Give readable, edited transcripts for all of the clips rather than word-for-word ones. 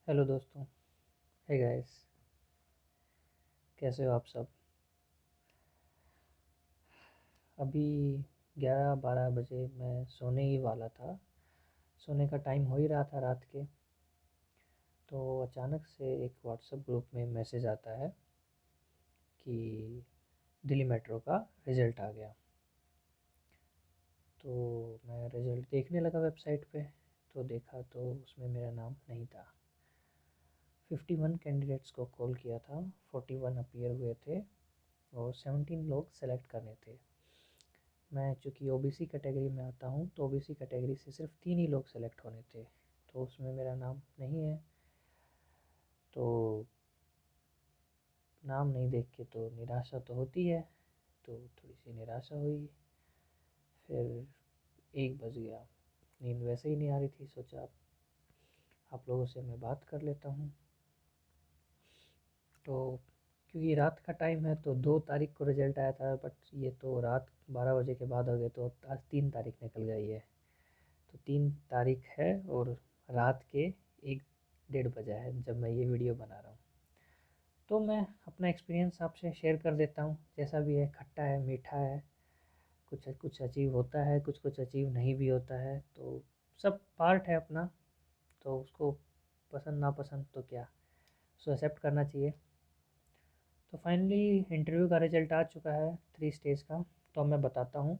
Hello दोस्तों। Hey guys, कैसे हो आप सब। अभी 11-12 बजे मैं सोने ही वाला था। सोने का टाइम हो ही रहा था रात के। तो अचानक से एक व्हाट्सएप ग्रुप में मैसेज आता है कि दिल्ली मेट्रो का रिज़ल्ट आ गया। तो मैं रिज़ल्ट देखने लगा वेबसाइट पे। तो देखा तो उसमें मेरा नाम नहीं था। 51 कैंडिडेट्स को कॉल किया था, 41 अपीयर हुए थे और 17 लोग सेलेक्ट करने थे। मैं चूँकि ओबीसी कैटेगरी में आता हूँ तो ओबीसी कैटेगरी से सिर्फ 3 ही लोग सेलेक्ट होने थे। तो उसमें मेरा नाम नहीं है। तो नाम नहीं देख के तो निराशा तो होती है। तो थोड़ी सी निराशा हुई। फिर 1 बज गया। नींद वैसे ही नहीं आ रही थी। सोचा आप लोगों से मैं बात कर लेता हूँ। तो क्योंकि रात का टाइम है तो 2 तारीख को रिजल्ट आया था, बट ये तो रात 12 बजे के बाद हो गए। तो आज 3 तारीख निकल गई है। तो 3 तारीख है और रात के 1-1:30 बजा है जब मैं ये वीडियो बना रहा हूँ। तो मैं अपना एक्सपीरियंस आपसे शेयर कर देता हूँ। जैसा भी है, खट्टा है, मीठा है, कुछ कुछ अचीव होता है, कुछ कुछ अचीव नहीं भी होता है। तो सब पार्ट है अपना। तो उसको पसंद नापसंद तो क्या, उसको एक्सेप्ट करना चाहिए। तो फाइनली इंटरव्यू का रिजल्ट आ चुका है 3 स्टेज का। तो मैं बताता हूँ।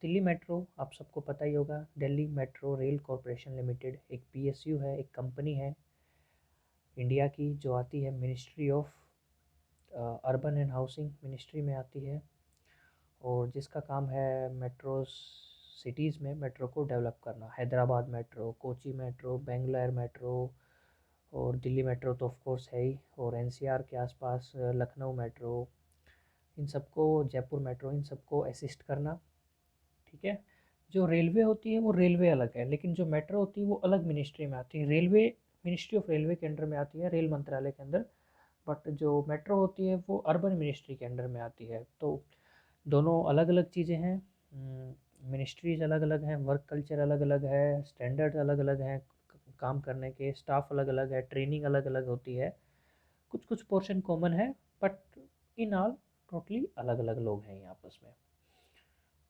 दिल्ली मेट्रो आप सबको पता ही होगा, Delhi metro rail corporation limited एक पीएसयू है, एक कंपनी है इंडिया की जो आती है ministry of urban and housing ministry में आती है। और जिसका काम है मेट्रो सिटीज़ में मेट्रो को डेवलप करना। Hyderabad metro, Kochi metro, Bangalore metro और दिल्ली मेट्रो तो ऑफ कोर्स है ही। और एनसीआर के आसपास लखनऊ मेट्रो, इन सबको, जयपुर मेट्रो, इन सबको असिस्ट करना। ठीक है। जो रेलवे होती है वो रेलवे अलग है, लेकिन जो मेट्रो होती है वो अलग मिनिस्ट्री में आती है। रेलवे मिनिस्ट्री ऑफ रेलवे के अंडर में आती है, रेल मंत्रालय के अंदर। बट जो मेट्रो होती है वो अर्बन मिनिस्ट्री के अंडर में आती है। तो दोनों अलग अलग चीज़ें हैं। मिनिस्ट्रीज अलग अलग हैं, वर्क कल्चर अलग अलग है, स्टैंडर्ड अलग अलग हैं, काम करने के स्टाफ अलग अलग है, ट्रेनिंग अलग अलग होती है। कुछ कुछ पोर्शन कॉमन है, बट इन ऑल टोटली अलग अलग लोग हैं यहाँ आपस में।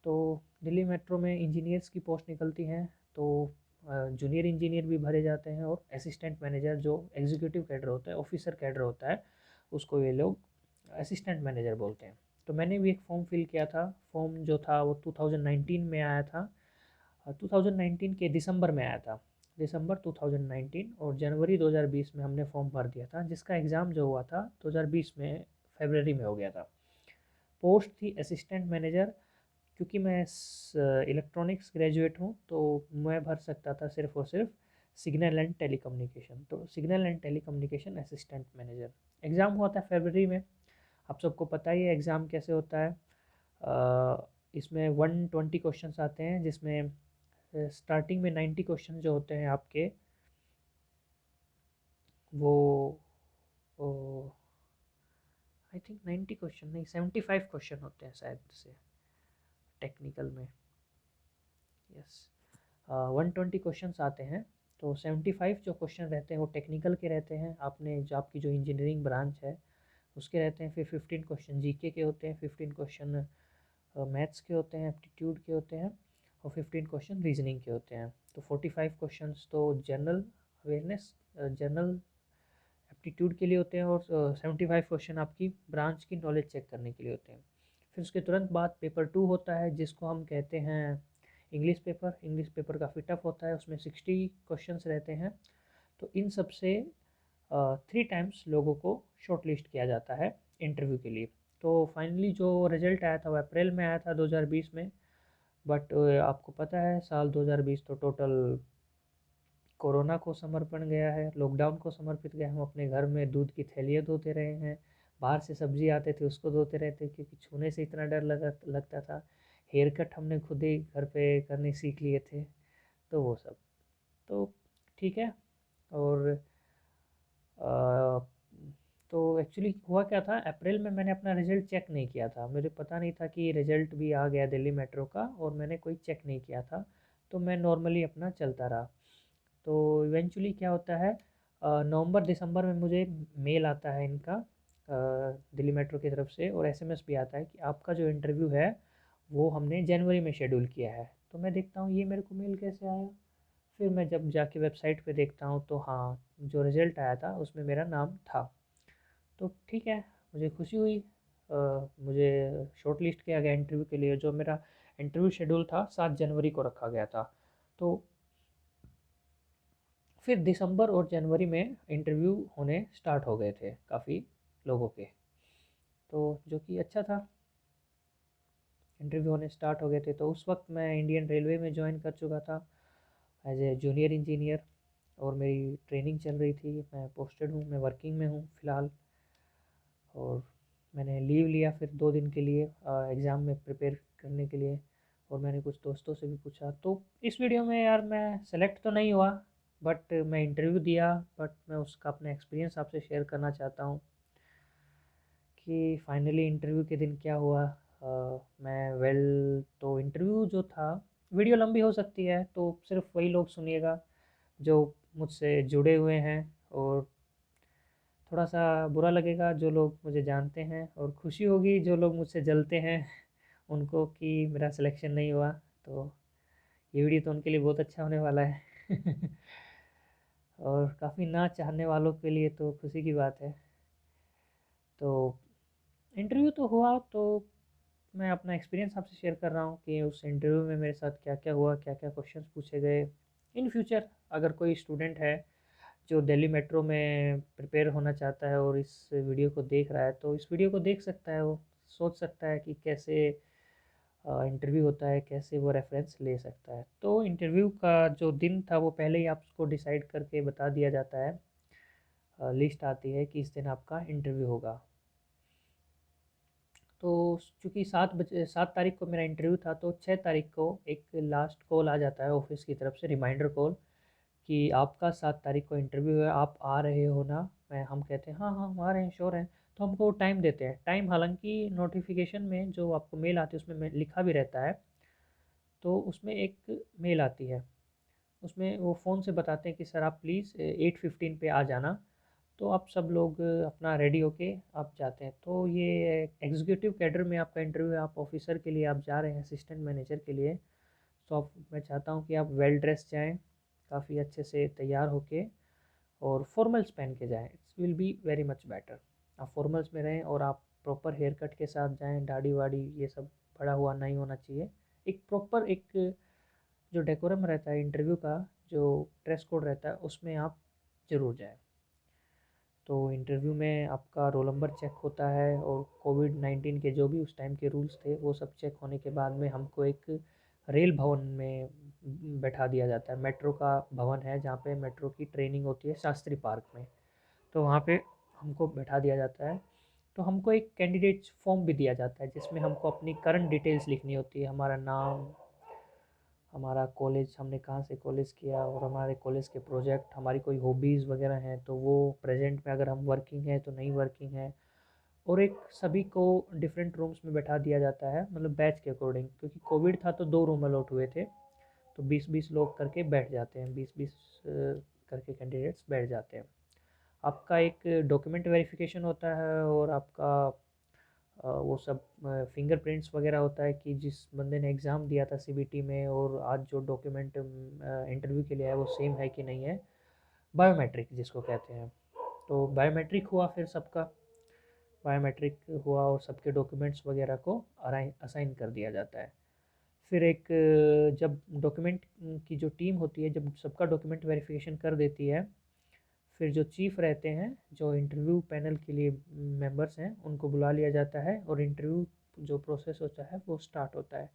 तो दिल्ली मेट्रो में इंजीनियर्स की पोस्ट निकलती हैं। तो जूनियर इंजीनियर भी भरे जाते हैं और असिस्टेंट मैनेजर जो एग्जीक्यूटिव कैडर होता है, ऑफिसर कैडर होता है, उसको ये लोग असिस्टेंट मैनेजर बोलते हैं। तो मैंने भी एक फॉर्म फिल किया था। फॉर्म जो था वो 2019 में आया था। 2019 के दिसंबर में आया था, दिसंबर 2019। और जनवरी 2020 में हमने फॉर्म भर दिया था, जिसका एग्ज़ाम जो हुआ था 2020 में फरवरी में हो गया था। पोस्ट थी असिस्टेंट मैनेजर। क्योंकि मैं इलेक्ट्रॉनिक्स ग्रेजुएट हूँ तो मैं भर सकता था सिर्फ और सिर्फ सिग्नल एंड टेलीकम्युनिकेशन। तो signal and telecommunication assistant manager exam हुआ था फरवरी में। आप सबको पता ही है एग्ज़ाम कैसे होता है। इसमें 120 क्वेश्चंस आते हैं, जिसमें स्टार्टिंग में 90 क्वेश्चन जो होते हैं आपके, वो आई थिंक 90 क्वेश्चन नहीं, 75 क्वेश्चन होते हैं शायद से टेक्निकल में। यस। 120 क्वेश्चंस आते हैं। तो 75 जो क्वेश्चन रहते हैं वो टेक्निकल के रहते हैं, आपने जो आपकी जो इंजीनियरिंग ब्रांच है उसके रहते हैं। फिर 15 क्वेश्चन जीके के होते हैं, 15 क्वेश्चन मैथ्स के होते हैं, एप्टीट्यूड के होते हैं, और 15 क्वेश्चन रीजनिंग के होते हैं। तो 45 क्वेश्चंस तो जनरल अवेयरनेस, जनरल एप्टीट्यूड के लिए होते हैं, और 75 क्वेश्चन आपकी ब्रांच की नॉलेज चेक करने के लिए होते हैं। फिर उसके तुरंत बाद पेपर 2 होता है, जिसको हम कहते हैं इंग्लिश पेपर। इंग्लिश पेपर काफ़ी टफ होता है, उसमें 60 क्वेश्चंस रहते हैं। तो इन सब से 3 टाइम्स लोगों को शॉर्ट लिस्ट किया जाता है इंटरव्यू के लिए। तो फाइनली जो रिजल्ट आया था वो अप्रैल में आया था 2020 में। बट आपको पता है साल 2020 तो टोटल कोरोना को समर्पण गया है, लॉकडाउन को समर्पित गया। हम अपने घर में दूध की थैलियाँ धोते रहे हैं, बाहर से सब्जी आते थे उसको धोते रहते, क्योंकि छूने से इतना डर लगता था। हेयर कट हमने खुद ही घर पे करने सीख लिए थे। तो वो सब तो ठीक है। और तो एक्चुअली हुआ क्या था, अप्रैल में मैंने अपना रिज़ल्ट चेक नहीं किया था। मुझे पता नहीं था कि रिज़ल्ट भी आ गया दिल्ली मेट्रो का, और मैंने कोई चेक नहीं किया था। तो मैं नॉर्मली अपना चलता रहा। तो इवेंचुअली क्या होता है, नवंबर दिसंबर में मुझे मेल आता है इनका, दिल्ली मेट्रो की तरफ से, और एसएमएस भी आता है कि आपका जो इंटरव्यू है वो हमने जनवरी में शेड्यूल किया है। तो मैं देखता हूँ ये मेरे को मेल कैसे आया। फिर मैं जब जाके वेबसाइट पे देखता हूँ तो हाँ, जो रिज़ल्ट आया था उसमें मेरा नाम था। तो ठीक है, मुझे खुशी हुई। मुझे शॉर्ट लिस्ट किया गया इंटरव्यू के लिए। जो मेरा इंटरव्यू शेड्यूल था 7 जनवरी को रखा गया था। तो फिर दिसंबर और जनवरी में इंटरव्यू होने स्टार्ट हो गए थे काफ़ी लोगों के। तो जो कि अच्छा था, इंटरव्यू होने स्टार्ट हो गए थे। तो उस वक्त मैं इंडियन रेलवे में ज्वाइन कर चुका था एज ए जूनियर इंजीनियर, और मेरी ट्रेनिंग चल रही थी। मैं पोस्टेड हूँ, मैं वर्किंग में हूँ फ़िलहाल। और मैंने लीव लिया फिर 2 दिन के लिए एग्ज़ाम में प्रिपेयर करने के लिए। और मैंने कुछ दोस्तों से भी पूछा। तो इस वीडियो में यार मैं सेलेक्ट तो नहीं हुआ, बट मैं इंटरव्यू दिया। बट मैं उसका अपना एक्सपीरियंस आपसे शेयर करना चाहता हूँ कि फाइनली इंटरव्यू के दिन क्या हुआ। मैं तो इंटरव्यू जो था, वीडियो लंबी हो सकती है तो सिर्फ वही लोग सुनिएगा जो मुझसे जुड़े हुए हैं, और थोड़ा सा बुरा लगेगा जो लोग मुझे जानते हैं, और खुशी होगी जो लोग मुझसे जलते हैं उनको कि मेरा सिलेक्शन नहीं हुआ। तो ये वीडियो तो उनके लिए बहुत अच्छा होने वाला है और काफ़ी ना चाहने वालों के लिए तो खुशी की बात है। तो इंटरव्यू तो हुआ, तो मैं अपना एक्सपीरियंस आपसे शेयर कर रहा हूँ कि उस इंटरव्यू में मेरे साथ क्या क्या हुआ, क्या क्या क्वेश्चंस पूछे गए। इन फ्यूचर अगर कोई स्टूडेंट है जो दिल्ली मेट्रो में प्रिपेयर होना चाहता है और इस वीडियो को देख रहा है, तो इस वीडियो को देख सकता है। वो सोच सकता है कि कैसे इंटरव्यू होता है, कैसे वो रेफरेंस ले सकता है। तो इंटरव्यू का जो दिन था वो पहले ही आपको डिसाइड करके बता दिया जाता है। लिस्ट आती है कि इस दिन आपका इंटरव्यू होगा। तो चूँकि 7 तारीख को मेरा इंटरव्यू था, तो 6 तारीख को एक लास्ट कॉल आ जाता है ऑफिस की तरफ से, रिमाइंडर कॉल, कि आपका 7 तारीख को इंटरव्यू है, आप आ रहे हो ना। हम कहते हैं हाँ हाँ हम आ रहे हैं, श्योर हैं। तो हमको टाइम देते हैं। टाइम हालांकि नोटिफिकेशन में जो आपको मेल आती है उसमें लिखा भी रहता है। तो उसमें एक मेल आती है, उसमें वो फ़ोन से बताते हैं कि सर आप प्लीज़ 8:15 पे आ जाना। तो आप सब लोग अपना रेडी होके आप जाते हैं। तो ये एग्जीक्यूटिव कैडर में आपका इंटरव्यू है, आप ऑफिसर के लिए आप जा रहे हैं, असिस्टेंट मैनेजर के लिए। तो आप मैं चाहता हूँ कि आप वेल ड्रेस जाएँ, काफ़ी अच्छे से तैयार होके, और फॉर्मल्स पहन के जाएँ। It's will be very much better. आप फॉर्मल्स में रहें और आप प्रॉपर हेयर कट के साथ जाएँ। दाढ़ी वाड़ी ये सब बड़ा हुआ नहीं होना चाहिए। एक प्रॉपर एक जो डेकोरम रहता है इंटरव्यू का, जो ड्रेस कोड रहता है, उसमें आप ज़रूर जाएँ। तो इंटरव्यू में आपका रोल नंबर चेक होता है, और कोविड-19 के जो भी उस टाइम के रूल्स थे वो सब चेक होने के बाद में हमको एक रेल भवन में बैठा दिया जाता है। मेट्रो का भवन है जहाँ पे मेट्रो की ट्रेनिंग होती है, शास्त्री पार्क में। तो वहाँ पे हमको बैठा दिया जाता है। तो हमको एक कैंडिडेट फॉर्म भी दिया जाता है जिसमें हमको अपनी करंट डिटेल्स लिखनी होती है, हमारा नाम, हमारा कॉलेज, हमने कहाँ से कॉलेज किया, और हमारे कॉलेज के प्रोजेक्ट, हमारी कोई हॉबीज़ वगैरह हैं तो वो, प्रेजेंट में अगर हम वर्किंग हैं तो नहीं वर्किंग है। और एक सभी को डिफरेंट रूम्स में बैठा दिया जाता है, मतलब बैच के अकॉर्डिंग, क्योंकि कोविड था तो 2 रूम अलॉट हुए थे। तो 20-20 लोग करके बैठ जाते हैं, 20-20 करके कैंडिडेट्स बैठ जाते हैं। आपका एक डॉक्यूमेंट वेरिफिकेशन होता है, और आपका वो सब फिंगरप्रिंट्स वगैरह होता है कि जिस बंदे ने एग्ज़ाम दिया था सीबीटी में और आज जो डॉक्यूमेंट इंटरव्यू के लिए है वो सेम है कि नहीं है। बायोमेट्रिक जिसको कहते हैं। तो बायोमेट्रिक हुआ, फिर सबका बायोमेट्रिक हुआ और सबके डॉक्यूमेंट्स वगैरह को असाइन कर दिया जाता है। फिर एक जब डॉक्यूमेंट की जो टीम होती है, जब सबका डॉक्यूमेंट वेरिफिकेशन कर देती है, फिर जो चीफ़ रहते हैं, जो इंटरव्यू पैनल के लिए मेंबर्स हैं, उनको बुला लिया जाता है और इंटरव्यू जो प्रोसेस होता है वो स्टार्ट होता है।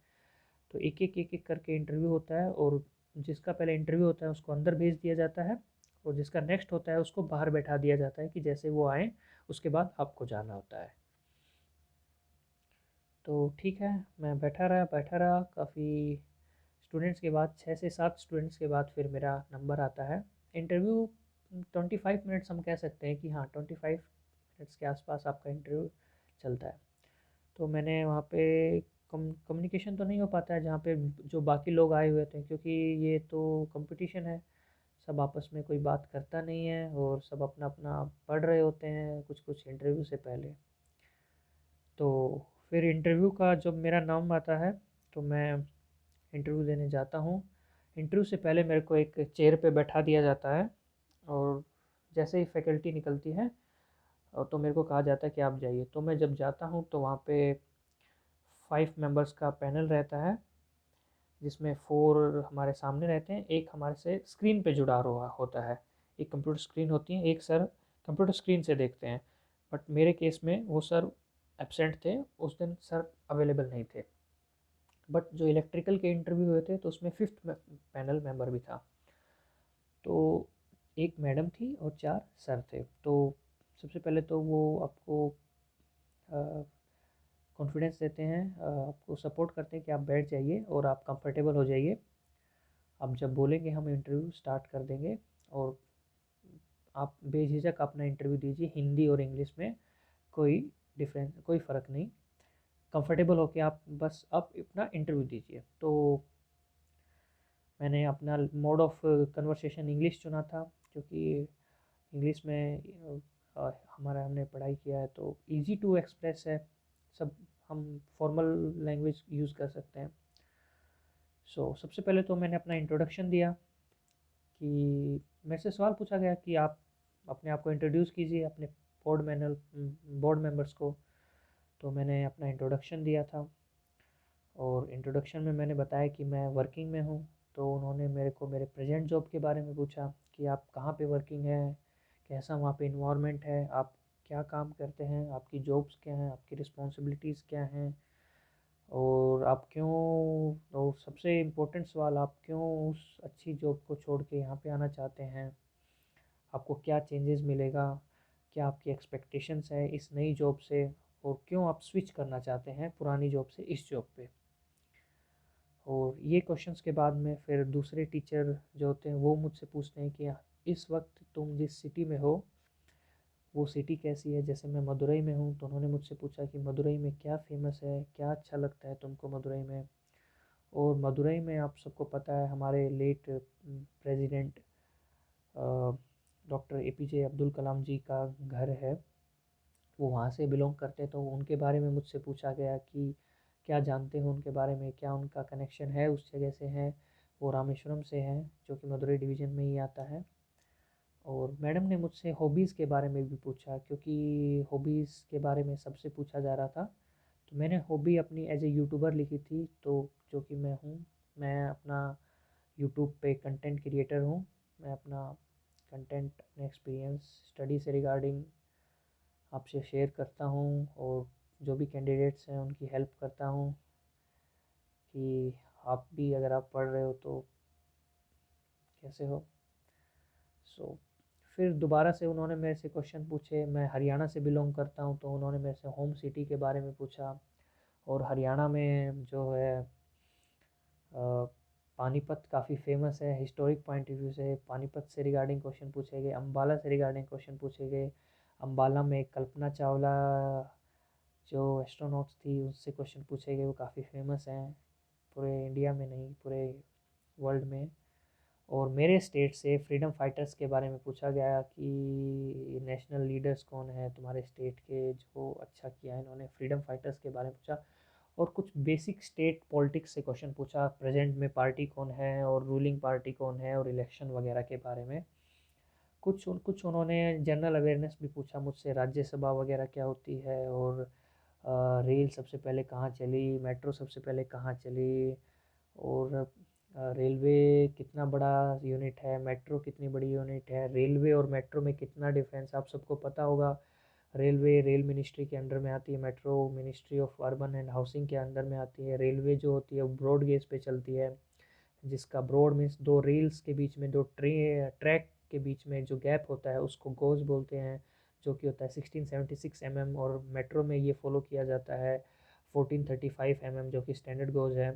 तो एक एक करके इंटरव्यू होता है, और जिसका पहले इंटरव्यू होता है उसको अंदर भेज दिया जाता है, और जिसका नेक्स्ट होता है उसको बाहर बैठा दिया जाता है कि जैसे वो आए उसके बाद आपको जाना होता है। तो ठीक है, मैं बैठा रहा काफ़ी स्टूडेंट्स के बाद, 6 से 7 स्टूडेंट्स के बाद फिर मेरा नंबर आता है। इंटरव्यू 25 मिनट्स हम कह सकते हैं कि हाँ, 25 मिनट्स के आसपास आपका इंटरव्यू चलता है। तो मैंने वहाँ पे कम्युनिकेशन तो नहीं हो पाता है जहाँ पे जो बाकी लोग आए हुए थे, क्योंकि ये तो कंपटीशन है। सब आपस में कोई बात करता नहीं है और सब अपना अपना पढ़ रहे होते हैं कुछ कुछ इंटरव्यू से पहले। तो फिर इंटरव्यू का जब मेरा नाम आता है तो मैं इंटरव्यू देने जाता हूँ। इंटरव्यू से पहले मेरे को एक चेयर पे बैठा दिया जाता है और जैसे ही फैकल्टी निकलती है और तो मेरे को कहा जाता है कि आप जाइए। तो मैं जब जाता हूँ तो वहाँ पे 5 मेंबर्स का पैनल रहता है, जिसमें 4 हमारे सामने रहते हैं, एक हमारे से स्क्रीन पे जुड़ा हुआ होता है। एक कंप्यूटर स्क्रीन होती है, एक सर कंप्यूटर स्क्रीन से देखते हैं। बट मेरे केस में वो सर एब्सेंट थे, उस दिन सर अवेलेबल नहीं थे। बट जो इलेक्ट्रिकल के इंटरव्यू हुए थे तो उसमें 5th पैनल मेंबर भी था। तो एक मैडम थी और 4 सर थे। तो सबसे पहले तो वो आपको कॉन्फिडेंस देते हैं, आपको सपोर्ट करते हैं कि आप बैठ जाइए और आप कंफर्टेबल हो जाइए। आप जब बोलेंगे हम इंटरव्यू स्टार्ट कर देंगे और आप बेझिझक अपना इंटरव्यू दीजिए, हिंदी और इंग्लिश में कोई डिफरेंस, कोई फ़र्क नहीं। कंफर्टेबल होके आप बस आप अपना इंटरव्यू दीजिए। तो मैंने अपना मोड ऑफ कन्वर्सेशन इंग्लिश चुना था, क्योंकि इंग्लिश में हमारा हमने पढ़ाई किया है तो इजी टू एक्सप्रेस है, सब हम फॉर्मल लैंग्वेज यूज़ कर सकते हैं। सबसे पहले तो मैंने अपना इंट्रोडक्शन दिया कि मेरे से सवाल पूछा गया कि आप अपने आप को इंट्रोड्यूस कीजिए अपने बोर्ड मेंबर्स को। तो मैंने अपना इंट्रोडक्शन दिया था और इंट्रोडक्शन में मैंने बताया कि मैं वर्किंग में हूँ। तो उन्होंने मेरे को मेरे प्रेजेंट जॉब के बारे में पूछा कि आप कहाँ पे वर्किंग है, कैसा वहाँ पे इन्वायरमेंट है, आप क्या काम करते हैं, आपकी जॉब्स क्या हैं, आपकी रिस्पॉन्सिबिलिटीज़ क्या हैं, और आप क्यों, और सबसे इम्पोर्टेंट सवाल, आप क्यों उस अच्छी जॉब को छोड़ के यहाँ पे आना चाहते हैं, आपको क्या चेंजेस मिलेगा, क्या आपकी एक्सपेक्टेशंस है इस नई जॉब से, और क्यों आप स्विच करना चाहते हैं पुरानी जॉब से इस जॉब पे। और ये क्वेश्चंस के बाद में फिर दूसरे टीचर जो होते हैं वो मुझसे पूछते हैं कि इस वक्त तुम जिस सिटी में हो वो सिटी कैसी है। जैसे मैं मदुरई में हूँ तो उन्होंने मुझसे पूछा कि मदुरई में क्या फ़ेमस है, क्या अच्छा लगता है तुमको मदुरई में। और मदुरई में आप सबको पता है हमारे late president doctor APJ Abdul Kalam ji का घर है, वो वहाँ से बिलोंग करते हैं। तो उनके बारे में मुझसे पूछा गया कि क्या जानते हो उनके बारे में, क्या उनका कनेक्शन है उस जगह से है। वो रामेश्वरम से हैं, जो कि मदुरई डिवीज़न में ही आता है। और मैडम ने मुझसे हॉबीज़ के बारे में भी पूछा, क्योंकि हॉबीज़ के बारे में सबसे पूछा जा रहा था। तो मैंने हॉबी अपनी एज ए यूट्यूबर लिखी थी, तो जो कि मैं हूँ, मैं अपना यूट्यूब पे कंटेंट क्रिएटर हूँ। मैं अपना कंटेंट, अपने एक्सपीरियंस स्टडी से रिगार्डिंग आपसे शेयर करता हूँ और जो भी कैंडिडेट्स हैं उनकी हेल्प करता हूँ कि आप भी अगर आप पढ़ रहे हो तो कैसे हो। सो फिर दोबारा से उन्होंने मेरे से क्वेश्चन पूछे। मैं हरियाणा से बिलोंग करता हूँ तो उन्होंने मेरे से होम सिटी के बारे में पूछा। और हरियाणा में जो है पानीपत काफ़ी फेमस है, हिस्टोरिक पॉइंट ऑफ व्यू से पानीपत से रिगार्डिंग क्वेश्चन पूछे गए, अम्बाला से रिगार्डिंग क्वेश्चन पूछे गए। अम्बाला में कल्पना चावला जो एस्ट्रोनॉट्स थी उससे क्वेश्चन पूछे गए, वो काफ़ी फेमस हैं, पूरे इंडिया में नहीं पूरे वर्ल्ड में। और मेरे स्टेट से फ्रीडम फाइटर्स के बारे में पूछा गया कि नेशनल लीडर्स कौन है तुम्हारे स्टेट के जो अच्छा किया है, इन्होंने फ्रीडम फाइटर्स के बारे में पूछा। और कुछ बेसिक स्टेट पॉलिटिक्स से क्वेश्चन पूछा, प्रेजेंट में पार्टी कौन है और रूलिंग पार्टी कौन है और इलेक्शन वगैरह के बारे में। कुछ उन्होंने जनरल अवेयरनेस भी पूछा मुझसे, राज्यसभा वगैरह क्या होती है, और रेल सबसे पहले कहाँ चली, मेट्रो सबसे पहले कहाँ चली, और रेलवे कितना बड़ा यूनिट है, मेट्रो कितनी बड़ी यूनिट है, रेलवे और मेट्रो में कितना डिफरेंस आप सबको पता होगा। रेलवे रेल मिनिस्ट्री के अंडर में आती है, metro ministry of urban and housing के अंदर में आती है। रेलवे जो होती है वो ब्रॉड गेज पे चलती है, जिसका ब्रॉड मीन्स दो रेल्स के बीच में, दो ट्रैक के बीच में जो गैप होता है उसको गोज बोलते हैं, जो कि होता है 1676 mm। और मेट्रो में ये फॉलो किया जाता है 1435 mm, जो कि स्टैंडर्ड गोज है।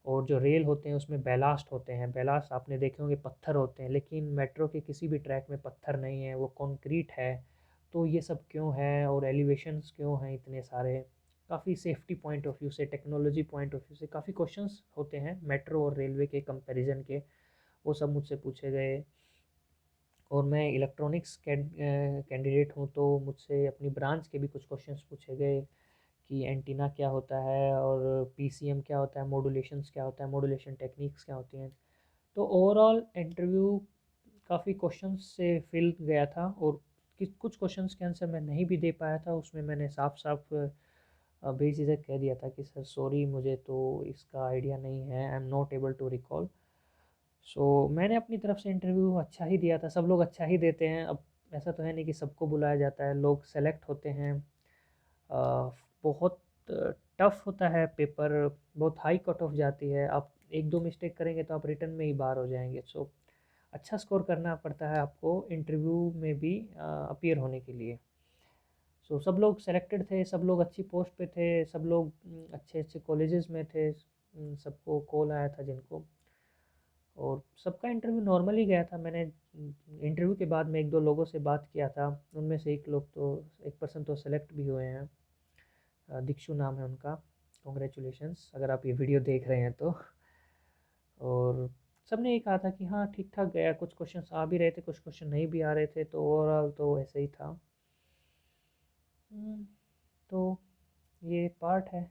और जो रेल होते हैं उसमें बैलास्ट होते हैं, बैलास्ट आपने देखे होंगे पत्थर होते हैं, लेकिन मेट्रो के किसी भी ट्रैक में पत्थर नहीं है, वो कंक्रीट है। तो ये सब क्यों है और एलिवेशंस क्यों हैं इतने सारे, काफ़ी सेफ्टी पॉइंट ऑफ व्यू से, टेक्नोलॉजी पॉइंट ऑफ व्यू से काफ़ी क्वेश्चंस होते हैं मेट्रो और रेलवे के कंपैरिजन के, वो सब मुझसे पूछे गए। और मैं इलेक्ट्रॉनिक्स कैंडिडेट हूँ, तो मुझसे अपनी ब्रांच के भी कुछ क्वेश्चंस पूछे गए कि एंटीना क्या होता है और पीसीएम क्या होता है, मॉड्यूलेशंस क्या होता है, मॉड्यूलेशन टेक्निक्स क्या होती हैं। तो ओवरऑल इंटरव्यू काफ़ी क्वेश्चंस से फिल गया था, और कुछ क्वेश्चंस के आंसर मैं नहीं भी दे पाया था। उसमें मैंने साफ साफ बेझिझक कह दिया था कि सर सॉरी, मुझे तो इसका आइडिया नहीं है, I am not able to recall. So मैंने अपनी तरफ से इंटरव्यू अच्छा ही दिया था। सब लोग अच्छा ही देते हैं, अब ऐसा तो है नहीं कि सबको बुलाया जाता है, लोग सेलेक्ट होते हैं। बहुत टफ होता है पेपर, बहुत हाई कट ऑफ जाती है। आप एक दो मिस्टेक करेंगे तो आप रिटर्न में ही बाहर हो जाएंगे। सो अच्छा स्कोर करना पड़ता है आपको इंटरव्यू में भी अपीयर होने के लिए। सो सब लोग सेलेक्टेड थे, सब लोग अच्छी पोस्ट पे थे, सब लोग अच्छे अच्छे कॉलेजेस में थे। सबको कॉल आया था जिनको, और सबका इंटरव्यू नॉर्मल ही गया था। मैंने इंटरव्यू के बाद में एक दो लोगों से बात किया था, उनमें से एक पर्सन तो सेलेक्ट भी हुए हैं। दीक्षु नाम है उनका। कॉन्ग्रेचुलेशंस अगर आप ये वीडियो देख रहे हैं तो। और सब ने ये कहा था कि हाँ ठीक ठाक गया, कुछ क्वेश्चंस आ भी रहे थे, कुछ क्वेश्चन नहीं भी आ रहे थे, तो ओवरऑल तो ऐसे ही था। तो ये पार्ट है,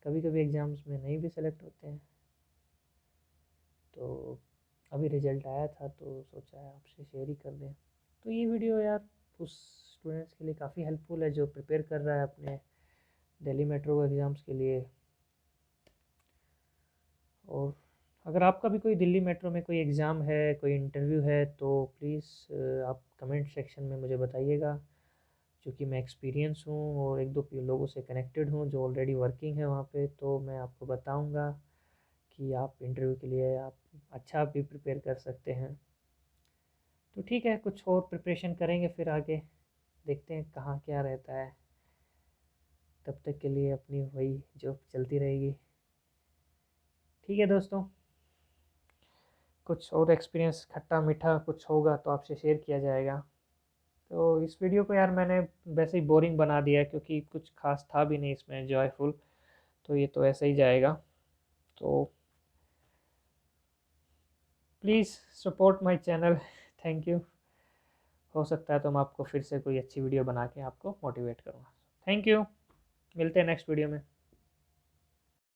कभी कभी एग्ज़ाम्स में नहीं भी सेलेक्ट होते हैं। तो अभी रिज़ल्ट आया था तो सोचा है आपसे शेयर ही कर दें। तो ये वीडियो यार उस स्टूडेंट्स के लिए काफ़ी हेल्पफुल है जो प्रिपेयर कर रहा है अपने दिल्ली मेट्रो एग्ज़ाम्स के लिए। और अगर आपका भी कोई दिल्ली मेट्रो में कोई एग्ज़ाम है, कोई इंटरव्यू है, तो प्लीज़ आप कमेंट सेक्शन में मुझे बताइएगा। क्योंकि मैं एक्सपीरियंस हूँ और एक दो लोगों से कनेक्टेड हूँ जो ऑलरेडी वर्किंग है वहाँ पे, तो मैं आपको बताऊँगा कि आप इंटरव्यू के लिए आप अच्छा भी प्रिपेयर कर सकते हैं। तो ठीक है, कुछ और प्रिपरेशन करेंगे फिर आगे, देखते हैं कहाँ क्या रहता है। तब तक के लिए अपनी वही जॉब चलती रहेगी। ठीक है दोस्तों, कुछ और एक्सपीरियंस खट्टा मीठा कुछ होगा तो आपसे शेयर किया जाएगा। तो इस वीडियो को यार मैंने वैसे ही बोरिंग बना दिया क्योंकि कुछ खास था भी नहीं इसमें जॉयफुल, तो ये तो ऐसे ही जाएगा। तो please support my channel, thank you. हो सकता है तो मैं आपको फिर से कोई अच्छी वीडियो बना के आपको मोटिवेट करूँगा। थैंक यू, मिलते हैं नेक्स्ट वीडियो में।